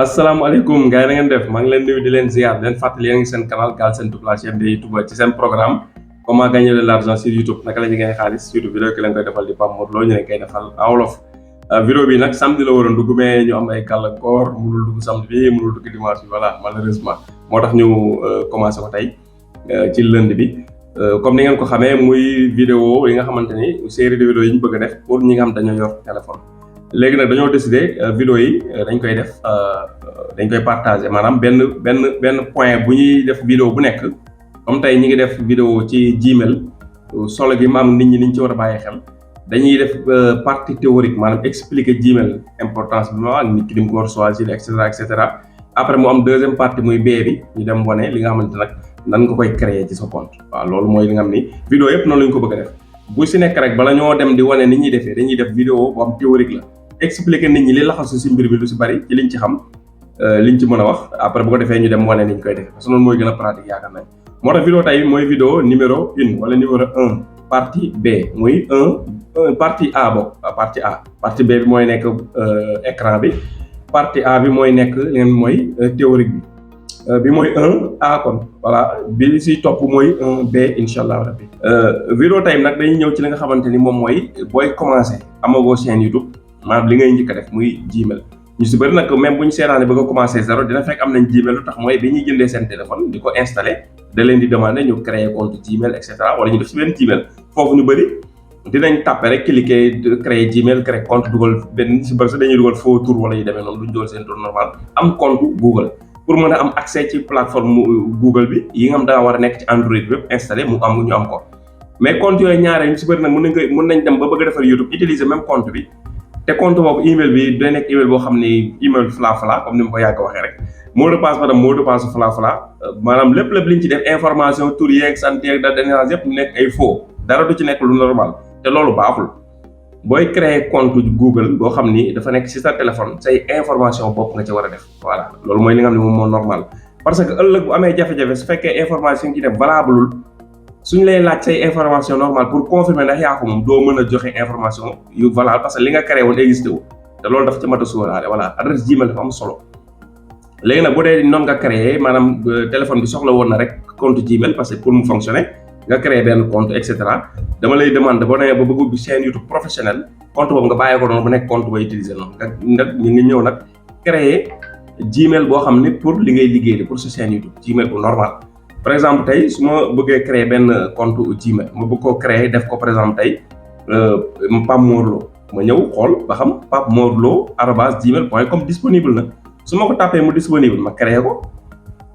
asalaamaaleykum gars yi na ngeen def maa ngi leen nuyu di leen ziar di leen fàttali yéen a ngi seen canal Galsen toute la chaîne de youtubeur ci seen programme comment gagner de l'argent sur YouTube naka la ñuy gagner xaalis surtout vidéo ki leen koy defal di Pape Mor Lo ñu leen koy defal en wolof. Vidéo bi nag samedi la waroon dugg mais ñu am ay gàllankoor mënul dugg samedi bi mënul dugg dimanche bi voilà malheureusement moo tax ñu commencé ko tey ci lundi bi. Comme ni ngeen ko xamee muy vidéo yi nga xamante ni série de vidéo yi ñu bëgg a def pour ñi nga xam dañoo yor téléphone. léegi nag dañoo décider vidéo yi dañ koy def dañ koy partager maanaam benn point bu ñuy def vidéo bu nekk comme tey ñi ngi def vidéo ci Gmail solo gi maam nit ñi niñ ci war a bàyyi xel dañuy def partie théorique maanaam expliquer Gmail importance bi ma ak nit ki di mu ko war choisir et cetera après mu am deuxième partie muy B bi ñu dem wane li nga xamante nag nan nga koy créer ci sa compte waaw loolu mooy li nga xam ni vidéo yëpp noonu lañ ko bëgg a def bu si nekk rek bala ñoo dem di wane ni ñuy defee dañuy def vidéo bu am théorique la expliquer nit ñi li laxasu si mbir mi lu si bari ci liñ ci xam liñ ci mën a wax après bu ko defee ñu dem wane ni ñu koy defee parce que noonu mooy gën a pratique yaakaar nañ moo tax vidéo tey mooy vidéo numéro 1 wala numéro 1 partie B muy partie A bokk partie A partie B bi mooy nekk écran bi partie A bi mooy nekk li ngeen mooy théorique bi mooy 1A kon voilà bi si topp mooy 1B incha allah rabbi vidéo tey nag dañuy ñëw ci li nga xamante ni moom mooy booy commencer amagoo chaîne YouTube maanaam li ngay njëkk a def muy Gmail ñu si bëri nag même bu ñu seetaanee bëgg a commencer zéro dina fekk am nañ Gmail lu tax mooy bi ñuy jëndee seen téléphone di ko installer da leen di demander ñu créer compte Gmail et cetera wala ñu def si benn Gmail foofu ñu bëri dinañ tàppe rek cliquer créer Gmail créer compte dugal benn si bëri sax dañuy dugal faux tour wala yu demee noonu duñ dugal seen tour normal am compte Google pour mën a am accès ci plateforme Google bi yi nga xam daa war a nekk ci Android bi yëpp installé ñu am ko mais compte yooyu ñaare ñu si bëri nag mën nañ dem ba bëgg a defar YouTube utiliser même compte bi te compte boobu email bi day nekk email boo xam ni email fla comme ni ma ko yàgg waxee rek mot de passe madame mot de passe fla maanaam lépp liñ ci def information tur yeeg sant yeeg date de naissance yëpp nekk ay faux dara du ci nekk lu normal te loolu baaxul booy créer compte Google boo xam ni dafa nekk ci sa téléphone say information bopp nga ci war a def voilà loolu mooy li nga xam ne moom moo normal parce que ëllëg bu amee jafe-jafe su fekkee information ci def valable suñ lay laaj say information normale pour confirmer ndax yaa ko moom doo mën a joxe information yu valable parce que li nga créé woon existé wu te loolu dafa ci mat a sóoraale voilà adresse Gmail dafa am solo léegi nag bu dee noonu nga créé maanaam téléphone bi soxla woon na rek compte Gmail parce que pour mu fonctionner nga créé benn compte et cetera dama lay demande boo demee ba bëgg ubbi chaîne YouTube professionnel compte boobu nga bàyyi ko noonu bu nekk compte ba utiliser noonu nga ñu ngi ñëw nag créé Gmail boo xam ne pour li ngay liggéey pour sa chaîne YouTube Gmail bu normal par exemple tey su ma bëggee créer benn compte Gmail ma bëgg koo créer def ko par exemple tey Pape Mor Lo ma ñëw xool ba xam Pape Mor Lo @gmail.com disponible na su ma ko tàppee mu disponible ma créer ko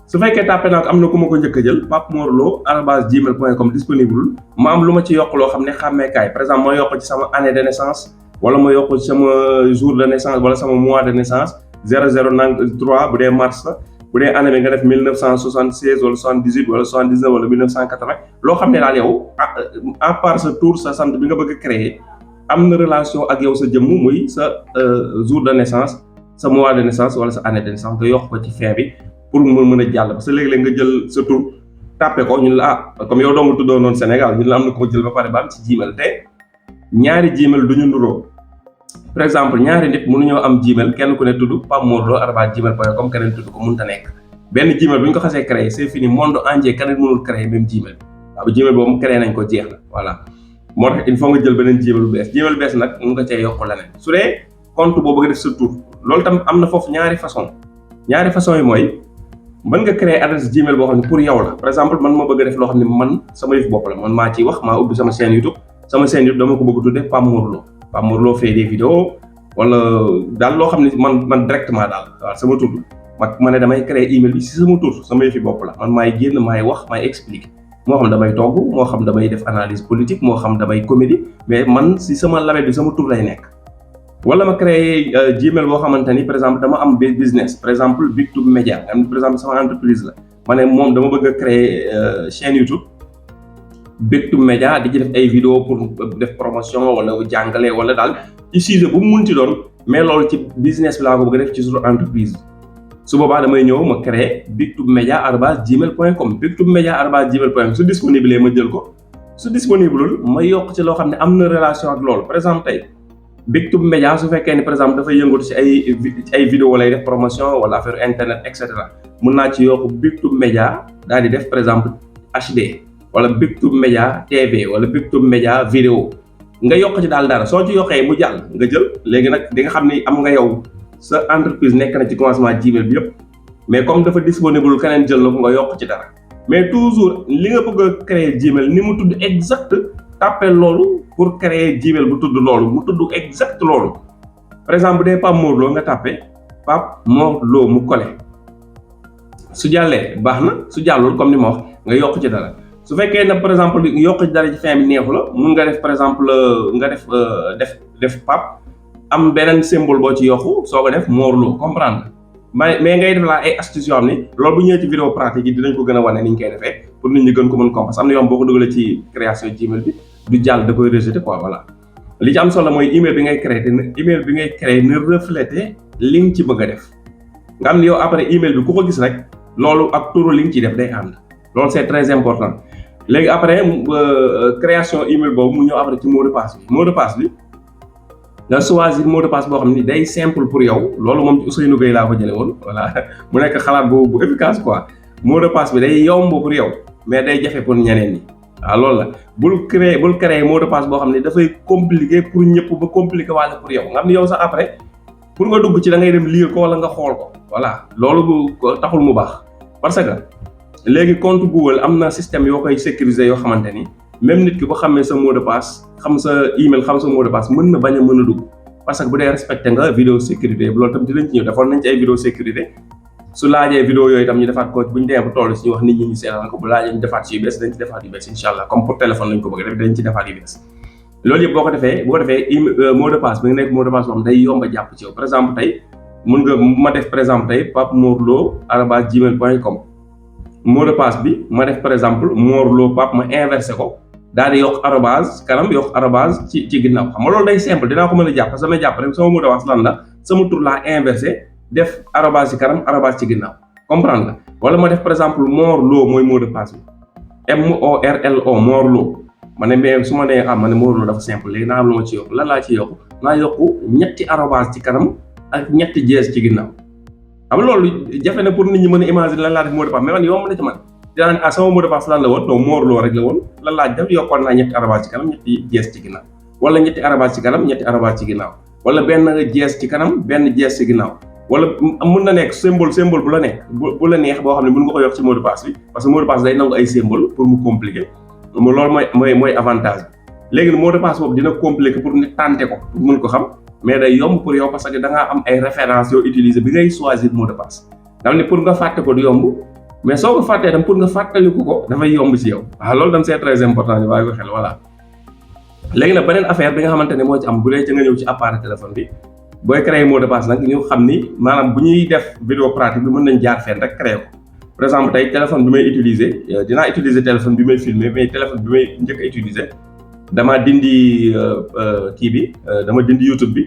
su fekkee tàppee naa ko am na ku ma ko njëkk a jël Pape Mor Lo @gmail.com disponible ma am lu ma ci yokk loo xam ne xàmmeekaay par exemple ma yokk ci sama année de naissance wala ma yokk ci sama jour de naissance wala sama mois de naissance 00 bu dee mars la bu dee année bi nga def 1976 wala 78 wala 79 wala 1980 loo xam ne daal yow à part sa tour sa sant bi nga bëgg a créer am na relation ak yow sa jëmm muy sa jour de naissance sa mois de naissance wala sa année de naissance nga yokk ko ci fin bi pour mu mën a jàll parce que léeg-léeg nga jël sa tour tàppe ko ñun la comme yow doo nga tuddoo noonu Sénégal ñun la am na ko jël ba pare ba am ci Gmail te ñaari Gmail du ñu nuroo par exemple ñaari nit mënuñoo am Gmail kenn ku ne tudd Pape Mor Lo @gmail.com keneen tudd ko mënta nekk benn Gmail bu ñu ko xasee créé c'est fini monde entier keneen mënul créé même Gmail waaw Gmail boobu créé nañ ko jeex na voilà moo tax il faut nga jël beneen Gmail bu bees nag mun nga cee yokk leneen su dee compte boo bëgg def sa tur loolu tam am na foofu ñaari façon yi mooy mën nga créer adresse Gmail boo xam ne pour yow la par exemple man ma bëgg a def loo xam ne man sama yëf bopp la man maa ciy wax maa ubbi sama chaîne YouTube dama ko bëgg tuddee Pape Mor Lo fait des vidéos wala daal loo xam ne man directement daal waaw sama tur ma ne damay créer email bi si sama tur sama yëfi bopp la man maay génn maay wax maay expliquer moo xam damay togg moo xam damay def analyse politique moo xam damay comédie mais man si sama label bi sama tur lay nekk wala ma créer Gmail boo xamante ni par exemple dama am business par exemple Youtube média am par exemple sama entreprise la ma ne moom dama bëgg a créer chaîne YouTube Youtube média di ci def ay vidéo pour def promotion wala jàngale wala daal ci sujet bu mu munti doon mais loolu ci business bi laa ko bëgg a def ci suñu entreprise su boobaa damay ñëw ma créer Youtube média @gmail.com Youtube média @gmail.com su disponible ma jël ko su disponible ma yokk ci loo xam ne am na relation ak loolu par exemple tey Big-tube média su fekkee ni par exemple dafay yëngatu ci ay vidéo lay def promotion wala affaire internet et cetera mun naa ci yokk Big-tube média daal di def par exemple HD wala Big-tube média TV wala Big-tube média vidéo nga yokk ci daal dara soo ci yokkee mu jàll nga jël léegi nag di nga xam ni am nga yow sa entreprise nekk na ci commencement Gmail bi yëpp mais comme dafa disponible keneen jël na ko nga yokk ci dara mais toujours li nga bëgg a créer Gmail ni mu tudd exact tàppee loolu pour créer Gmail bu tudd loolu mu tudd exact loolu par exemple bu dee Pape Mor Lo nga tàppee Pape Mor Lo mu collé su jàllee baax na su jàllul comme ni ma wax nga yokk ci dara su fekkee ne par exemple yokk ci dara ci fin bi neexu la mun nga def par exemple nga def Pape am beneen symbole boo ci yokku soo ko def Mor Lo comprendre mais ngay def laa ay astuces yoo xam ni loolu bu ñëwee ci vidéo pratique yi dinañ ko gën a wane ni ñu koy defee pour nit ñi gën ko mën comprendre am na yoon boo ko dugalee ci création Gmail bi du jàll da koy rejeté quoi voilà li ci am solo mooy email bi ngay créé te email bi ngay créé ne reflété li nga ci bëgg a def nga xam ne yow après email bi ku ko gis rek loolu ak turu li nga ciy def day ànd loolu c'est très important léegi après création email boobu mu ñëw après ci mot de passe bi nga choisir mot de passe boo xam ni day simple pour yow loolu moom ci Ousseynou Gueye laa ko jëlee woon voilà mu nekk xalaat bu efficace quoi mot de passe bi day yomb pour yow mais day jafe pour ñeneen ñi waaw loolu la bul créer mot de passe boo xam ne dafay compliqué pour ñëpp ba compliqué waale pour yow nga xam ne yow sax après pour nga dugg ci da ngay dem lire ko wala nga xool ko voilà loolu taxul mu baax parce que léegi compte Google am na système yoo koy sécuriser yoo xamante ni même nit ki bu xamee sa mot de passe xam sa email xam sa mot de passe mën na bañ a mën a dugg parce que bu dee respecté nga vidéo sécurité bi loolu tam dinañ ci ñëw defoon nañ ci ay vidéo sécurité su laajee vidéo yooyu tam ñu defaat ko bu ñu demee ba toll si ñu wax nit ñi ñu seetaan ko bu laajee ñu defaat ci yu bees dañ ci defaat yu bees incha allah comme pour téléphone lañ ko bëgg def dañ ci defaat yu bees loolu yëpp boo ko defee mot de passe bi nga nekk mot de passe boo xam day yomb a jàpp ci yow par exemple tey mun nga ma def par exemple tey papemorlo@gmail.com mot de passe bi ma def par exemple morlo Pape ma inversé ko daal di yokk arobase kanam yokk arobase ci ginnaaw xam nga loolu day simple dinaa ko mën a jàpp parce que damay jàpp rek sama mot de passe lan la sama tur laa inversé def arobase ci kanam arobase ci ginnaaw comprendre nga wala ma def par exemple Morlo mooy mot de passe bi MORLO Morlo ma ne mais su ma nee ma ne Morlo dafa simple léegi naa am lu ma ci yokk lan laa ci yokk naa yokku ñetti arobase ci kanam ak ñetti jees ci ginnaaw xam nga loolu jafe na pour nit ñi mën a imaginer lan laa def mot de passe mais man yomb na ci man dinaa sama mot de passe lan la woon donc Morlo rek la woon lan laa def yokkoon naa ñetti arobase ci kanam ñetti jees ci ginnaaw wala ñetti arobase ci kanam ñetti arobase ci ginnaaw wala benn jees ci kanam benn jees ci ginnaaw wala mun na nekk symbole bu la nekk bu la neex boo xam ne mën nga ko yokk ci mot de passe bi parce que mot de passe day nangu ay symbole pour mu compliqué loolu mooy avantage bi léegi mot de passe boobu dina compliqué pour nit tenter ko pour mën ko xam mais day yomb pour yow parce que da ngaa am ay références yoo utiliser bi ngay choisir mot de passe nga xam ne pour nga fàtte ko du yomb mais soo ko fàttee tam pour nga fàttaliku ko dafay yomb ci yow waaw loolu tam c'est très important ñu bàyyi ko xel voilà léegi nag beneen affaire bi nga xamante ne moo ci am bu dee ca nga ñëw ci appareil téléphone bi booy créer mot de passe nag ñu xam ni maanaam bu ñuy def vidéo pratique bi mën nañ jaar fenn rek créer ko par exemple tey téléphone bi may utiliser dinaa utiliser téléphone bi may filmer mais téléphone bi may njëkk a utiliser dama dindi kii bi dama dindi YouTube bi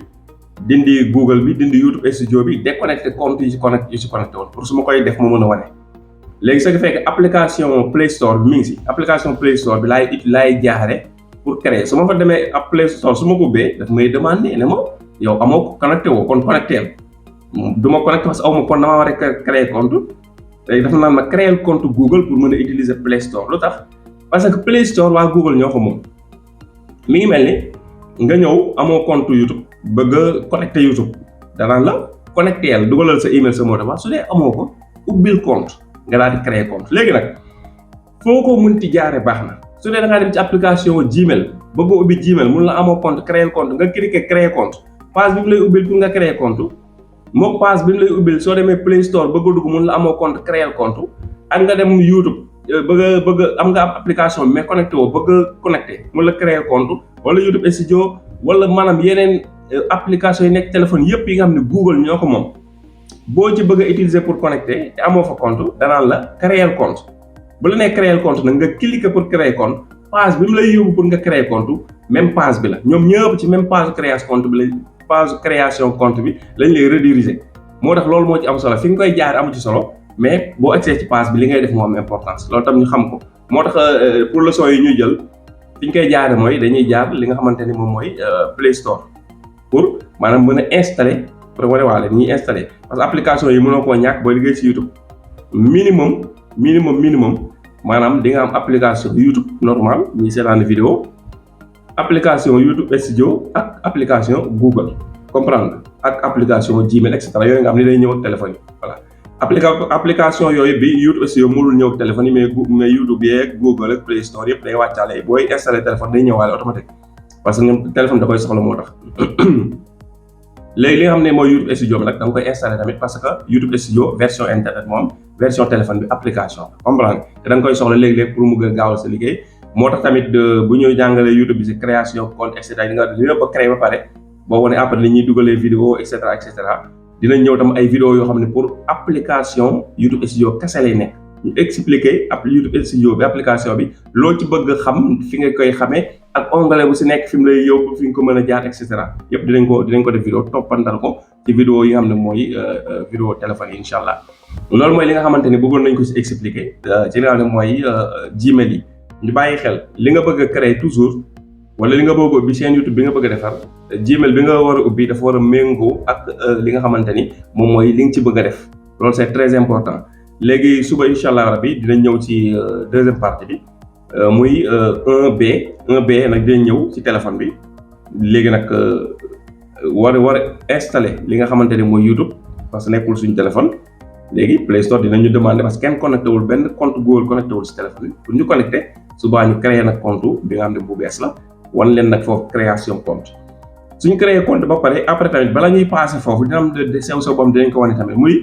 dindi Google bi dindi YouTube studio bi déconnecté compte yi ci connecté woon pour su ma koy def ma mën a wane léegi ce qui fait que application Play Store bi mi ngi si application Play Store bi laay jaare pour créer su ma fa demee ab Play Store su ma ko ubbee daf may demander ne ma yow amoo ko connecté woo kon connecté du ma connecté parce que aw ma kon damaa war a créer compte léegi dafa naan ma créer compte Google pour mën a utiliser Play Store lu tax parce que Play Store waa Google ñoo ko moom mi ngi mel ni nga ñëw amoo compte YouTube bëgg a connecté YouTube danaan la connecté yàlla dugalal sa email sa mot de passe su dee amoo ko ubbil compte nga daal di créer compte léegi nag foo ko mënti jaare baax na su dee da ngaa dem ci application Gmail bëggoo ubbi Gmail mun la amoo compte créer compte nga cliquer créer compte page bi mu lay ubbil pour nga créer compte moom page bi mu lay ubbil soo demee Play Store bëgg a dugg mun la amoo compte créer compte ak nga dem YouTube bëgg am nga application mais connecté woo bëgg a connecté mun la créer compte wala YouTube studio wala maanaam yeneen application yi nekk téléphone yëpp yi nga xam ne Google ñoo ko moom boo ci bëgg a utiliser pour connecter te amoo fa compte danaan la créer compte bu la nee créer compte nag nga cliquer pour créer compte page bi mu lay yóbbu pour nga créer compte même page bi la ñoom ñëpp ci même page création compte bi lañ lay rediriger moo tax loolu moo ci am solo fi nga koy jaar amu ci solo mais boo accès ci page bi li ngay def moo am importance loolu tam ñu xam ko moo tax pour leçon yi ñuy jël fi ñu koy jaare mooy dañuy jaar li nga xamante ni moom mooy Play Store pour maanaam mën a installer pour wane waale ñuy installer parce que application yi mënoo koo ñàkk booy liggéey ci YouTube minimum maanaam di nga am application YouTube normal ñuy seetaan vidéo application YouTube Studio ak application Google comprendre ak application Gmail et cetera yooyu nga xam ne day ñëw ak téléphone yi voilà application yooyu bi YouTube Studio mënul ñëw ak téléphone yi mais YouTube yeeg Google ak Play Store yëpp day wàccaale booy installé téléphone day ñëwaale automatique parce que ñoom téléphone da koy soxla moo tax léegi li nga xam ne mooy YouTube Studio bi nag da nga koy installé tamit parce que YouTube Studio version internet moom version téléphone bi application comprendre te da nga koy soxla léegi-léeg pour mu gën a gaawal sa liggéey moo tax tamit bu ñuy jàngalee YouTube bi si création compte et cetera di nga lépp ba créé ba pare boo wane après li ñuy dugalee vidéo et cetera dinañ ñëw tam ay vidéo yoo xam ne pour application YouTube Studio kese lay nekk ñu expliquer ab YouTube Studio bi application bi loo ci bëgg a xam fi nga koy xamee ak onglet bu si nekk fi mu lay yóbbu fi nga ko mën a jaar et cetera yëpp dinañ ko def vidéo toppandal ko ci vidéo yi nga xam ne mooy vidéo téléphone yi incha allah loolu mooy li nga xamante ni bëggoon nañ ko si expliquer ci li nga xam ne mooy Gmail yi ñu bàyyi xel li nga bëgg a créer toujours wala li nga bëgg a ubbi chaîne YouTube bi nga bëgg a defar Gmail bi nga war a ubbi dafa war a méngoo ak li nga xamante ni moom mooy li nga ci bëgg a def loolu c'est très important léegi suba incha allah rabbi dinañ ñëw ci deuxième partie bi muy 1B nag dinañ ñëw ci téléphone bi léegi nag war a installer li nga xamante ni mooy YouTube parce que nekkul suñu téléphone léegi Play Store dinañu demander parce que kenn connecté wul benn compte Google connecté wul ci téléphone bi pour ñu connecté subaa ñu créer nag compte bi nga xam ne bu bees la wan leen nag foofu création compte suñu créer compte ba pare après tamit bala ñuy passé foofu dina am de sew boobu dinañ ko wane tamit muy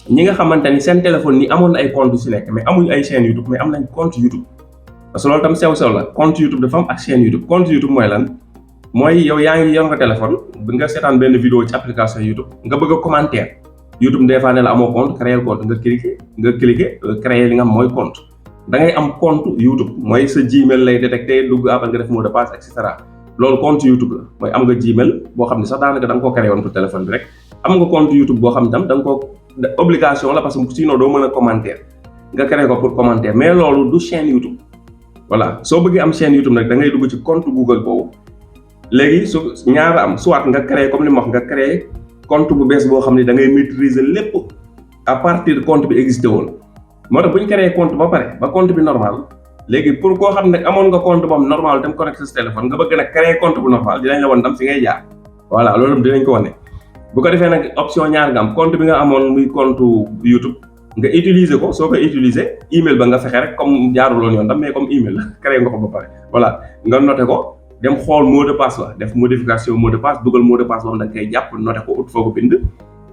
ñi nga xamante ni seen téléphone ni amoon na ay compte ci nekk mais amuñ ay chaîne YouTube mais am nañ compte YouTube parce que loolu tam sew la compte YouTube dafa am ak chaîne YouTube compte YouTube mooy lan mooy yow yaa ngi yor nga téléphone bi nga seetaan benn vidéo ci application YouTube nga bëgg a commentaire YouTube des fois ne la amoo compte créer compte nga cliquer créer li nga xam mooy compte da ngay am compte YouTube mooy sa Gmail lay détecté dugg après nga def mot de passe et cetera loolu compte YouTube la mooy am nga Gmail boo xam ne sax daanaka da nga koo créé woon pour téléphone bi rek am nga compte YouTube boo xam ne tam da nga ko obligation la parce que sinon doo mën a commentaire nga créé ko pour commentaire mais loolu du chaîne YouTube voilà soo bëggee am chaîne YouTube nag da ngay dugg ci compte Google boobu léegi su ñaara am soit nga créé comme ni ma wax nga créé compte bu bees boo xam ne da ngay maîtriser lépp à partir de compte bi existé woon moo tax bu ñu créé compte ba pare ba compte bi normal léegi pour koo xam ne amoon nga compte boobu normal dem connecté sa téléphone nga bëgg nag créé compte bu normal dinañ la wan tam fi ngay jaar voilà loolu dinañ ko wane bu ko defee nag option ñaar nga am compte bi nga amoon muy compte YouTube nga utiliser ko soo koy utiliser email ba nga fexe rek comme jaaruloon yoon tam mais comme email la créé nga ko ba pare voilà nga noté ko dem xool mot de passe la def modification mot de passe dugal mot de passe boobu da nga koy jàpp noté ko ut foo ko bind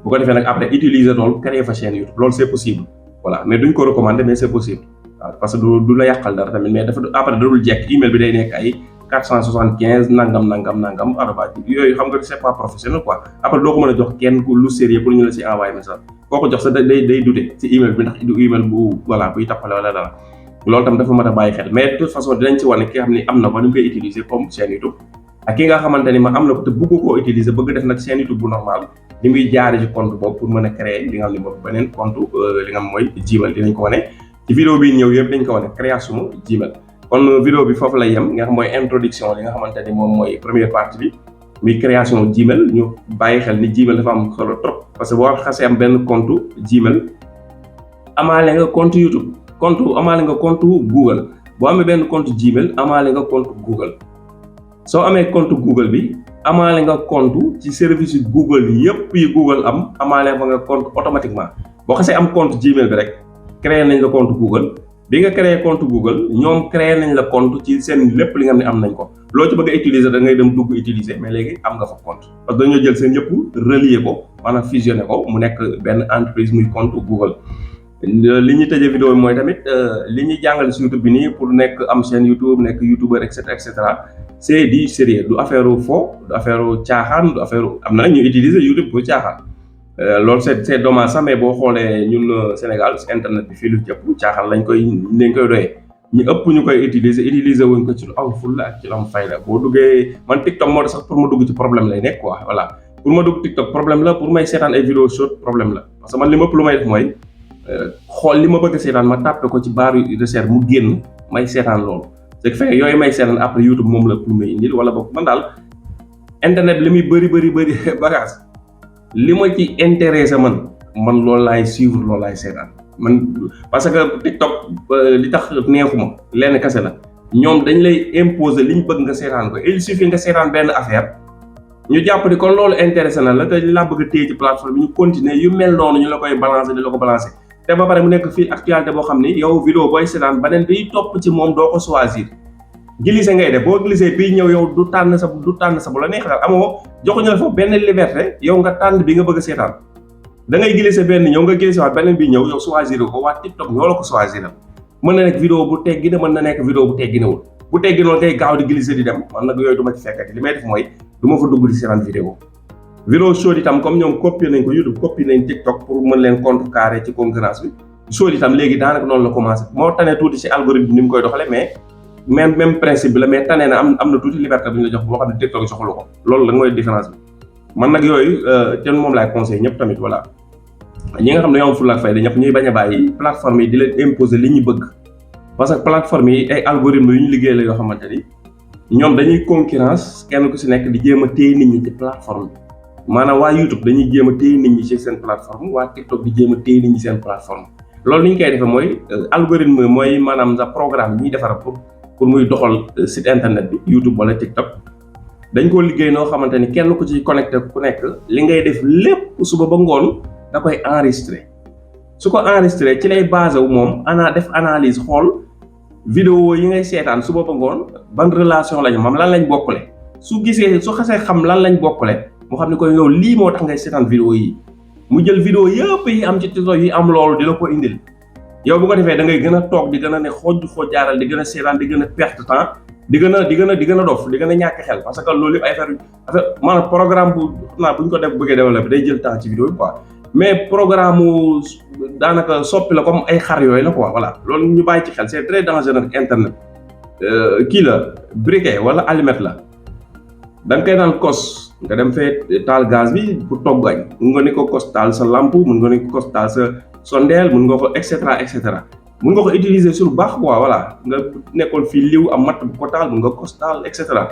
bu ko defee nag après utiliser loolu créer fa chaîne YouTube loolu c'est possible voilà mais duñ ko recommander mais c'est possible waaw parce que du la yàqal dara tamit mais dafa après dadul jekk email bi day nekk ay 475 nangam arobase yooyu xam nga c'est pas professionnel quoi après doo ko mën a jox kenn lu sérieux pour ñu la ci envoyer message koo ko jox sa day douter ci email bi ndax du email bu voilà buy tappale wala dara loolu tam dafa mën a bàyyi xel mais de toute façon dinañ ci wane ki nga xam ne am na ko ni ñu koy utiliser comme chaîne YouTube ak ki nga xamante ni ma am na ko te bëgg koo utiliser bëgg def nag chaîne YouTube bu normal ni muy jaare ci compte boobu pour mën a créer li nga xam ne moom beneen compte li nga xam mooy Gmail dinañ ko wane ci vidéo bi ñëw yëpp dañ ko wane création Gmail kon vidéo bi foofu lay yem nga xam mooy introduction li nga xamante ni moom mooy première partie bi muy création Gmail ñu bàyyi xel ni Gmail dafa am solo trop parce que boo xasee am benn compte Gmail amaale nga compte YouTube amaale nga compte Google boo amee benn compte Gmail amaale nga compte Google soo amee compte Google bi amaale nga compte ci service yu Google yëpp yi Google am amaale fa nga compte automatiquement boo xasee am compte Gmail bi rek créé nañ la compte Google bi nga créé compte Google ñoom créé nañ la compte ci seen lépp li nga xam ne am nañ ko loo ci bëgg a utiliser da ngay dem dugg utiliser mais léegi am nga fa compte parce que dañoo jël seen yëpp relier ko maanaam fusionné ko mu nekk benn entreprise muy compte Google. li ñuy tëjee vidéo bi mooy tamit li ñuy jàngale si YouTube bi nii pour nekk am chaîne YouTube nekk youtubeur et cetera c'est du sérieux du affaire faux du affaire caaxaan du affaire am na nag ñu utiliser YouTube pour caaxaan loolu c'est dommage sax mais boo xoolee ñun Sénégal internet bi fii lu jëpp caaxaan lañ koy doyee ñu ëpp ñu koy utiliser wuñ ko ci lu am fulla ak ci lu am fayda boo duggee man TikTok moo sax pour ma dugg ci problème lay nekk quoi voilà pour ma dugg TikTok problème la pour may seetaan ay vidéo short problème la parce que man li ma ëpp lu may def mooy xool li ma bëgg a seetaan ma tàppe ko ci baaru recherche mu génn may seetaan loolu c'est que fekkee yooyu may seetaan après YouTube moom la pour may indil wala boog man daal internet li muy bëri bagage li ma ci intéressé man loolu laay suivre loolu laay seetaan man parce que TikTok li tax neexuma lenn kese la ñoom dañ lay imposer li ñu bëgg nga seetaan ko il suffit nga seetaan benn affaire ñu jàpp ni kon loolu intéressé na la te li laa bëgg a téye ci plateforme bi ñu continuer yu mel noonu ñu la koy balancer di la ko balancer te ba pare mu nekk fii actualité boo xam ni yow vidéo booy seetaan beneen biy topp ci moom doo ko choisir glissé ngay def boo glissé bii ñëw yow du tànn sa bu la neexal amoo joxuñu la foofu benn liberté yow nga tànn bi nga bëgg a seetaan da ngay glissé benn ñëw nga glissé waat beneen bi ñëw yow choisir ko waa TikTok ñoo la ko choisir mën na nekk vidéo bu teggine mën na nekk vidéo bu tegginewul bu tegginoon ngay gaaw di glissé di dem man nag yooyu du ma ci fekkati li may def mooy du ma fa dugg di seetaan vidéo short itam comme ñoom copier nañ ko YouTube copier nañ TikTok pour mën leen contrecarrer ci concurrence bi short itam léegi daanaka noonu la commencé moo tane tuuti ci algorithme bi ni mu koy doxalee mais même principe bi la mais tane na am na tuuti liberté bu ñu la jox boo xam ne TikTok soxlu ko loolu la mooy différence bi man nag yooyu te moom laay conseillé ñëpp tamit voilà ñi nga xam ne ñoo am fulla ak fayda ñëpp ñuy bañ a bàyyi plateforme yi di leen imposer li ñu bëgg parce que plateforme yi ay algorithme yu ñu liggéey la yoo xamante ni ñoom dañuy concurrence kenn ku si nekk di jéem a téye nit ñi ci plateforme bi maanaam waa YouTube dañuy jéem a téye nit ñi ci seen plateforme waa TikTok di jéem a téye nit ñi seen plateforme loolu ni ñu koy defee mooy algorithme mooy maanaam sa programme yi ñuy defar pour muy doxal site internet bi YouTube wala TikTok dañ koo liggéey noo xamante ni kenn ku ci connecté ku nekk li ngay def lépp suba ba ngoon da koy enregistré su ko enregistré ci lay basé wu moom def analyse xool vidéo yi ngay seetaan suba ba ngoon ban relation lañu mam lan lañ bokkule su xasee xam lan lañ bokkule mu xam ne ko yow lii moo tax ngay seetaan vidéo yi mu jël vidéo yëpp yi am ci TikTok yi am loolu di la ko indil yow bu ko defee da ngay gën a toog di gën a ne xojjaaral di gën a seetaan di gën a perte temps di gën a dof di gën a ñàkk xel parce que loolu yëpp ay affaire maanaam programme bu bu ñu ko bëggee développé day jël temps ci vidéo bi quoi mais programme daanaka soppi la comme ay xar yooyu la quoi voilà loolu ñu bàyyi ci xel c'est très dangereux internet kii la briquet wala allumette la da nga koy naan kos nga dem fee taal gaz bi pour togg añ mun nga ni ko kos taal sa lampe mun nga ni ko kos taal sa sondeel mun nga ko et cetera mun nga ko utiliser sur baax quoi voilà nga nekkoon fii liw am matt bu ko taal mun nga kos taal et cetera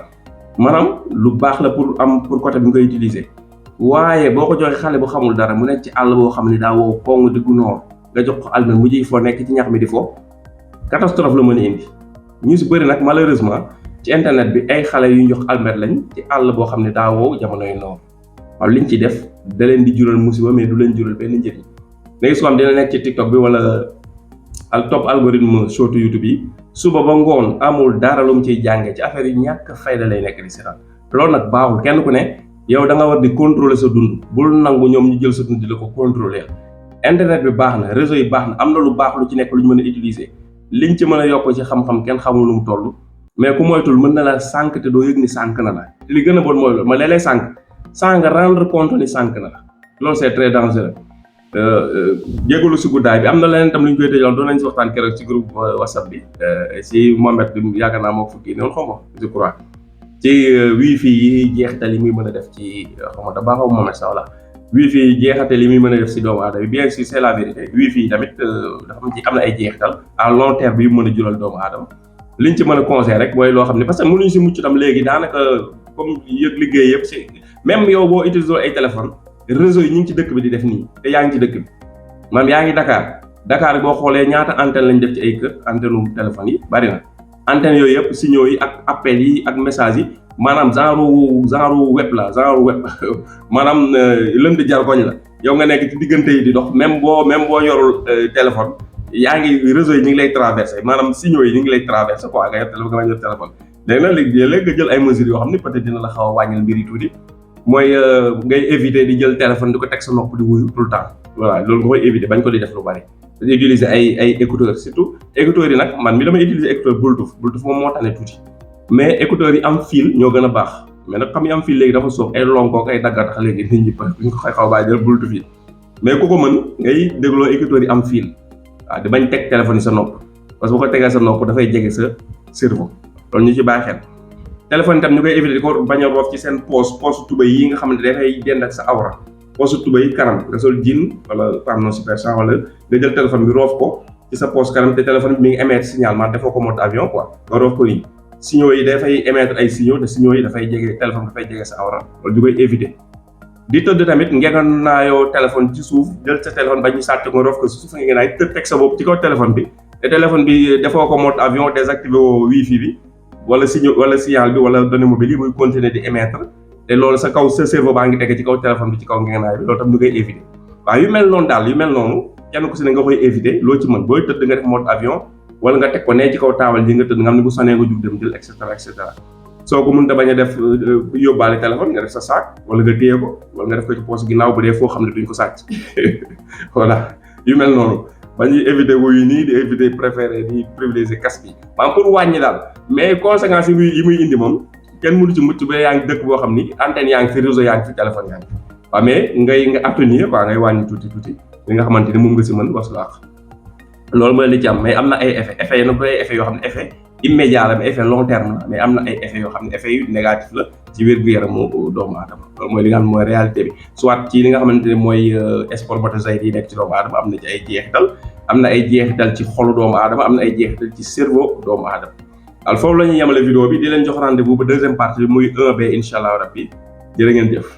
maanaam lu baax la pour côté bi nga koy utiliser waaye boo ko joxee xale bu xamul dara mu nekk ci àll boo xam ne daa wow kong diggu noor nga jox ko almet mu jiy foo nekk ci ñax mi di foo catastrophe la mën a indi ñu si bëri nag malheureusement ci internet bi ay xale yu ñu jox almet lañ ci àll boo xam ne daa wow jamonoy noor waaw liñ ci def da leen di jural musiba mais du leen jural benn njëriñ léegi su ko am dina nekk ci TikTok bi wala top algorithme short YouTube yi suba ba ngoon amul dara lu mu ciy jàngee ci affaire yu ñàkk fayda lay nekk di seetaan loolu nag baaxul kenn ku ne yow da nga war di contrôler sa dund bul nangu ñoom ñu jël sa dund di la ko contrôler internet bi baax na réseau yi baax na am na lu baax lu ci nekk lu ñu mën a utiliser liñ ci mën a yokk ci xam-xam kenn xamul lu mu toll mais ku moytul mën na la sànq te doo yëg ni sànq na la li gën a bon mooy loolu ma léeg-léeg sànq sans nga rendre compte ni sànq na la loolu c'est très dangereux jégalu si guddaay bi am na leneen tam lu ñu koy tëjoon doon nañ si waxtaan keroog ci groupe WhatsApp bi si Mohamed bi yaakaar naa moo ko fukki noonu xaw ma je crois ci wifi yi jeexital yi muy mën a def ci xaw ma da baaxaw Mohamed sax la wifi yi jeexital yi muy mën a def si doomu aadama bien sûr c'est la vérité wifi yi tamit dafa am na ay jeexital à long terme bi mën a jural doomu aadama liñ ci mën a conseil rek mooy loo xam ne parce que mënuñu si mucc tam léegi daanaka comme yëg liggéey yëpp si même yow boo utilisé ay téléphone réseau yi ñu ngi ci dëkk bi di def nii te yaa ngi ci dëkk bi maanaam yaa ngi Dakar boo xoolee ñaata antenne lañ def ci ay kër antenne téléphone yi bari na antenne yooyu yëpp signaux yi ak appels yi ak messages yi maanaam genre web la genre web maanaam lënd jargoñ la yow nga nekk ci diggante yi di dox même boo yorul téléphone yaa ngi réseau yi ñu ngi lay traversé maanaam signaux yi ñu ngi lay traversé quoi nga yor téléphone nga yor téléphone léegi nag léegi nga jël ay mesures yoo xam ne peut-être dina la xaw a wàññil mbir yi tuuti mooy ngay éviter di jël téléphone di ko teg sa nopp di wuyu tout le temps voilà loolu nga koy éviter bañ ko di def lu bari di utiliser ay écouteurs surtout écouteurs yi nag man mi damay utiliser écouteur Bluetooth moom moo tane tuuti mais écouteurs yi am fil ñoo gën a baax mais nag xam yi am fil léegi dafa soof ay lonkook ay daggatax léegi nit ñi ñu ko xaw a bàyyi jël Bluetooth yi mais ku ko mën ngay dégloo écouteurs yi am fil waaw di bañ teg téléphone yi sa nopp parce que bu ko tegee sa nopp dafay jege sa cerveau loolu ñu ci bàyyi xel téléphone itam ñu koy éviter di ko bañ a roof ci seen poche tuba yi nga xam ne dafay dend ak sa awra poche tuba yi kanam nga sol jean wala pantalon super sang wala nga jël téléphone bi roof ko ci sa poche kanam te téléphone bi mi ngi émettre signal man defoo ko mode avion quoi nga roof ko nii signaux yi dafay émettre ay signaux te signaux yi dafay jege téléphone dafay jege sa awra loolu ñu koy éviter. di tëdd tamit ngeen naayoo téléphone ci suuf jël sa téléphone ba ñu sàcc nga rof ko suuf ngeen naay teg sa bopp ci kaw téléphone bi te téléphone bi defoo ko mode avion désactivé wifi bi wala signal bi wala données mobiles yi muy continuer di émettre te loolu sa kaw sa cerveau baa ngi tege ci kaw téléphone bi ci kaw ngeen naay bi loolu tam ñu koy éviter. waaw yu mel noonu daal yu mel noonu kenn ku si ne nga koy éviter loo ci mën booy tëdd nga def mode avion wala nga teg ko nee ci kaw taabal ji nga tëdd nga xam ne bu sonee nga jug dem jël et cetera. soo ko mënta bañ a def yóbbaale téléphone nga def sa saak wala nga téye ko wala nga def ko ci poche ginnaaw bu dee foo xam ne duñ ko sàcc voilà yu mel noonu ba ñuy éviter wuyu nii di éviter préféré di privilégier casque yi maanaam pour wàññi daal mais conséquences yi muy indi moom kenn mënu ci mucc ba yaa ngi dëkk boo xam ni antenne yaa ngi fi réseau yaa ngi fi téléphone yaa ngi fi waaw mais nga atténuer quoi ngay wàññi tuuti li nga xamante ni moom nga si mën was la loolu mooy li ci am mais am na ay effet yi nag du ay effet yoo xam ne effet immédiat la mais effet long terme la mais am na ay effet yoo xam ne effet yu négatif la ci wér-gu-yaramu doomu aadama loolu mooy li nga xam ne mooy réalité bi soit ci li nga xamante ne mooy spermatozoïdes yi nekk ci doomu aadama am na ci ay jeexital am na ay jeexital ci xolu doomu aadama am na ay jeexital ci cerveau doomu aadama al foofu la ñuy yemale vidéo bi di leen jox rendez-vous ba deuxième partie bi muy 1B incha allah rabbi jërë ngeen jëf